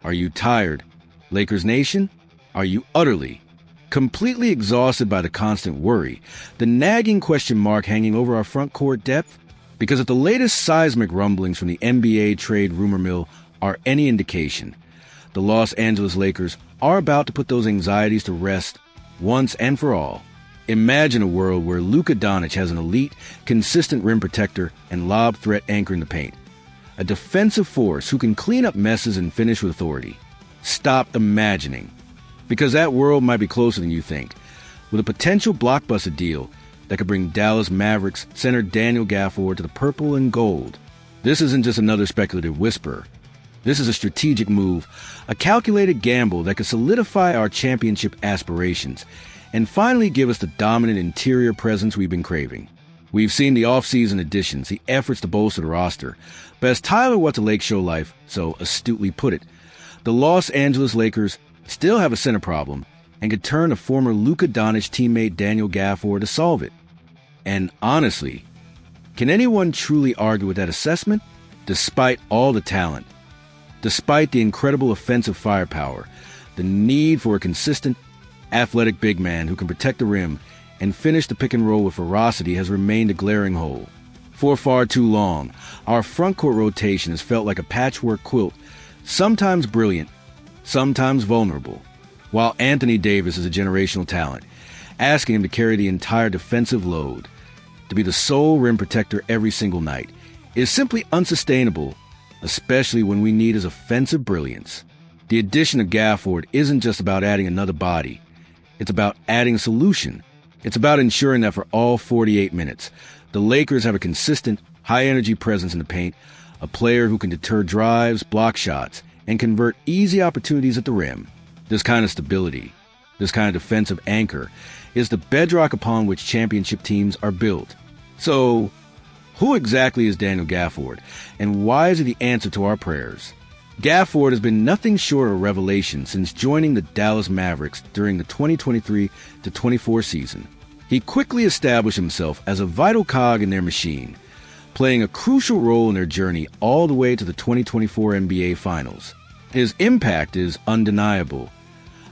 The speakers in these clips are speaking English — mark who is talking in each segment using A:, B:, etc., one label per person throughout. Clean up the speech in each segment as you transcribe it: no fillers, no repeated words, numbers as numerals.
A: Are you tired? Lakers Nation, are you utterly, completely exhausted by the constant worry, the nagging question mark hanging over our front court depth? Because if the latest seismic rumblings from the NBA trade rumor mill are any indication, the Los Angeles Lakers are about to put those anxieties to rest once and for all. Imagine a world where Luka Doncic has an elite, consistent rim protector and lob threat anchor in the paint. A defensive force who can clean up messes and finish with authority. Stop imagining, because that world might be closer than you think, with a potential blockbuster deal that could bring Dallas Mavericks center Daniel Gafford to the purple and gold. This isn't just another speculative whisper. This is a strategic move, a calculated gamble that could solidify our championship aspirations and finally give us the dominant interior presence we've been craving. We've seen the off-season additions, the efforts to bolster the roster, but as Tyler What's a Lake Show Life so astutely put it, the Los Angeles Lakers still have a center problem and could turn to former Luka Doncic teammate Daniel Gafford to solve it. And honestly, can anyone truly argue with that assessment? Despite all the talent, despite the incredible offensive firepower, the need for a consistent, athletic big man who can protect the rim and finish the pick and roll with ferocity has remained a glaring hole. For far too long, our front court rotation has felt like a patchwork quilt, sometimes brilliant, sometimes vulnerable, while Anthony Davis is a generational talent, asking him to carry the entire defensive load, to be the sole rim protector every single night, is simply unsustainable, especially when we need his offensive brilliance. The addition of Gafford isn't just about adding another body. It's about adding a solution. It's about ensuring that for all 48 minutes, the Lakers have a consistent, high-energy presence in the paint, a player who can deter drives, block shots, and convert easy opportunities at the rim. This kind of stability, this kind of defensive anchor, is the bedrock upon which championship teams are built. So, who exactly is Daniel Gafford, and why is he the answer to our prayers? Gafford has been nothing short of a revelation since joining the Dallas Mavericks during the 2023-24 season. He quickly established himself as a vital cog in their machine, playing a crucial role in their journey all the way to the 2024 NBA Finals. His impact is undeniable,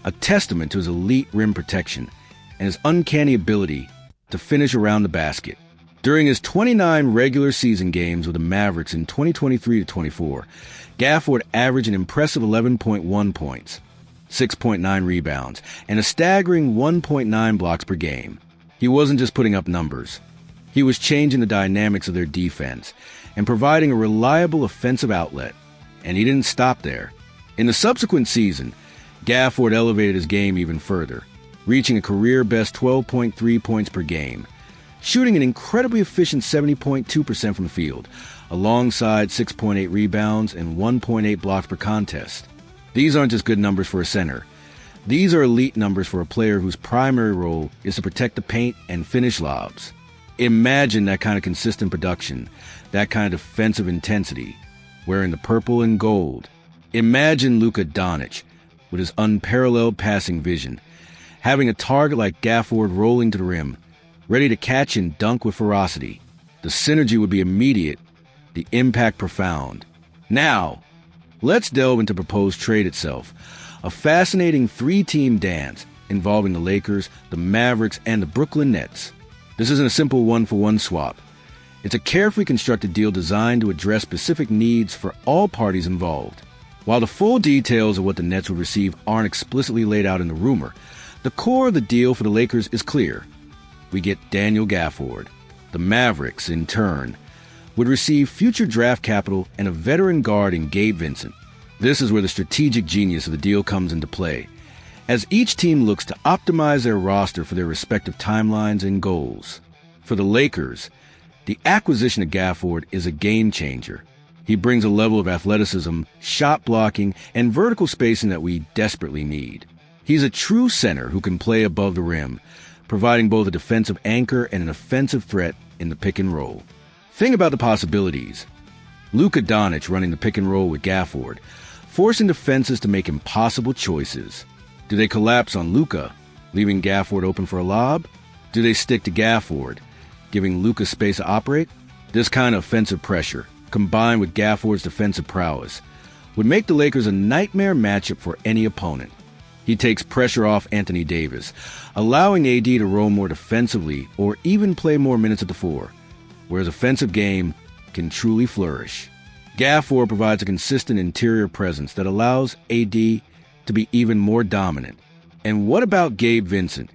A: a testament to his elite rim protection and his uncanny ability to finish around the basket. During his 29 regular season games with the Mavericks in 2023-24, Gafford averaged an impressive 11.1 points, 6.9 rebounds, and a staggering 1.9 blocks per game. He wasn't just putting up numbers. He was changing the dynamics of their defense and providing a reliable offensive outlet. And he didn't stop there. In the subsequent season, Gafford elevated his game even further, reaching a career-best 12.3 points per game, shooting an incredibly efficient 70.2% from the field, alongside 6.8 rebounds and 1.8 blocks per contest. These aren't just good numbers for a center. These are elite numbers for a player whose primary role is to protect the paint and finish lobs. Imagine that kind of consistent production, that kind of defensive intensity, wearing the purple and gold. Imagine Luka Doncic, with his unparalleled passing vision, having a target like Gafford rolling to the rim, ready to catch and dunk with ferocity. The synergy would be immediate, the impact profound. Now, let's delve into the proposed trade itself, a fascinating three-team dance involving the Lakers, the Mavericks, and the Brooklyn Nets. This isn't a simple one-for-one swap. It's a carefully constructed deal designed to address specific needs for all parties involved. While the full details of what the Nets would receive aren't explicitly laid out in the rumor, the core of the deal for the Lakers is clear. We get Daniel Gafford. The Mavericks, in turn, would receive future draft capital and a veteran guard in Gabe Vincent. This is where the strategic genius of the deal comes into play, as each team looks to optimize their roster for their respective timelines and goals. For the Lakers, the acquisition of Gafford is a game changer. He brings a level of athleticism, shot blocking, and vertical spacing that we desperately need. He's a true center who can play above the rim, providing both a defensive anchor and an offensive threat in the pick and roll. Think about the possibilities. Luka Doncic running the pick and roll with Gafford, forcing defenses to make impossible choices. Do they collapse on Luka, leaving Gafford open for a lob? Do they stick to Gafford, giving Luka space to operate? This kind of offensive pressure, combined with Gafford's defensive prowess, would make the Lakers a nightmare matchup for any opponent. He takes pressure off Anthony Davis, allowing AD to roll more defensively or even play more minutes at the four, where his offensive game can truly flourish. Gafford provides a consistent interior presence that allows AD to be even more dominant. And what about Gabe Vincent,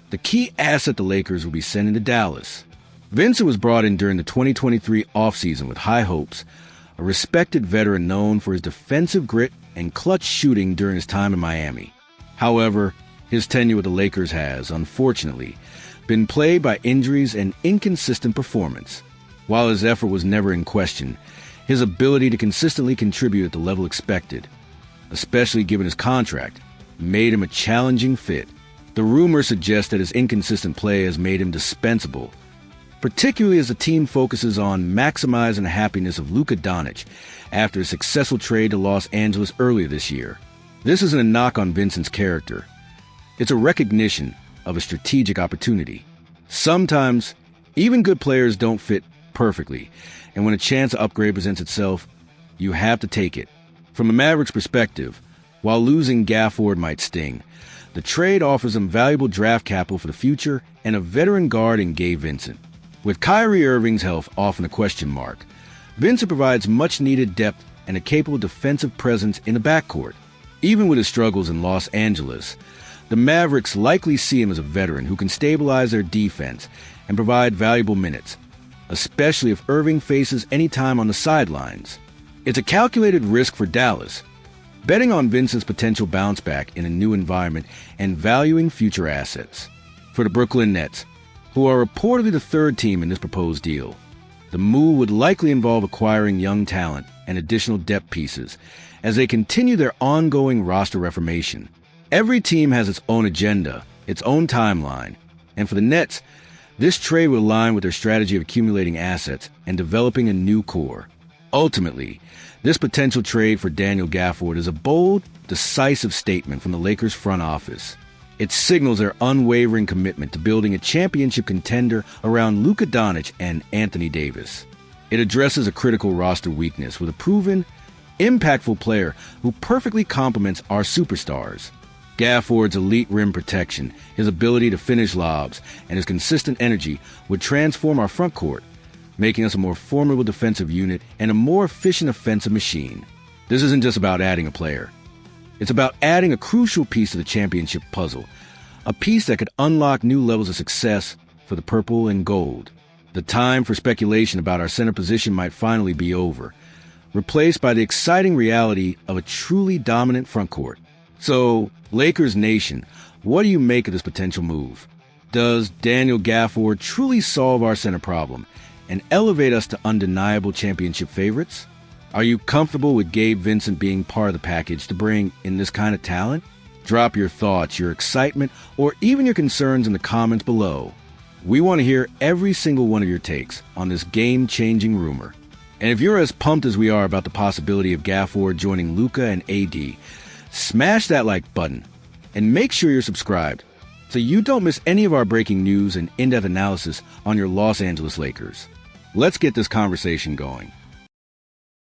A: the key asset the Lakers will be sending to Dallas? Vincent was brought in during the 2023 offseason with high hopes, a respected veteran known for his defensive grit and clutch shooting during his time in Miami. However, his tenure with the Lakers has, unfortunately, been plagued by injuries and inconsistent performance. While his effort was never in question, his ability to consistently contribute at the level expected, especially given his contract, made him a challenging fit. The rumors suggest that his inconsistent play has made him dispensable, particularly as the team focuses on maximizing the happiness of Luka Doncic after a successful trade to Los Angeles earlier this year. This isn't a knock on Vincent's character. It's a recognition of a strategic opportunity. Sometimes, even good players don't fit perfectly, and when a chance to upgrade presents itself, you have to take it. From a Mavericks perspective, while losing Gafford might sting, the trade offers them valuable draft capital for the future and a veteran guard in Gabe Vincent. With Kyrie Irving's health often a question mark, Vincent provides much-needed depth and a capable defensive presence in the backcourt. Even with his struggles in Los Angeles, the Mavericks likely see him as a veteran who can stabilize their defense and provide valuable minutes, especially if Irving faces any time on the sidelines. It's a calculated risk for Dallas, betting on Vincent's potential bounce back in a new environment and valuing future assets. For the Brooklyn Nets, who are reportedly the third team in this proposed deal, the move would likely involve acquiring young talent and additional depth pieces as they continue their ongoing roster reformation. Every team has its own agenda, its own timeline, and for the Nets, this trade would align with their strategy of accumulating assets and developing a new core. Ultimately, this potential trade for Daniel Gafford is a bold, decisive statement from the Lakers front office. It signals their unwavering commitment to building a championship contender around Luka Doncic and Anthony Davis. It addresses a critical roster weakness with a proven, impactful player who perfectly complements our superstars. Gafford's elite rim protection, his ability to finish lobs, and his consistent energy would transform our front court, making us a more formidable defensive unit and a more efficient offensive machine. This isn't just about adding a player. It's about adding a crucial piece to the championship puzzle, a piece that could unlock new levels of success for the purple and gold. The time for speculation about our center position might finally be over, replaced by the exciting reality of a truly dominant front court. So, Lakers Nation, what do you make of this potential move? Does Daniel Gafford truly solve our center problem and elevate us to undeniable championship favorites? Are you comfortable with Gabe Vincent being part of the package to bring in this kind of talent? Drop your thoughts, your excitement, or even your concerns in the comments below. We want to hear every single one of your takes on this game-changing rumor. And if you're as pumped as we are about the possibility of Gafford joining Luka and AD, smash that like button and make sure you're subscribed so you don't miss any of our breaking news and in-depth analysis on your Los Angeles Lakers. Let's get this conversation going.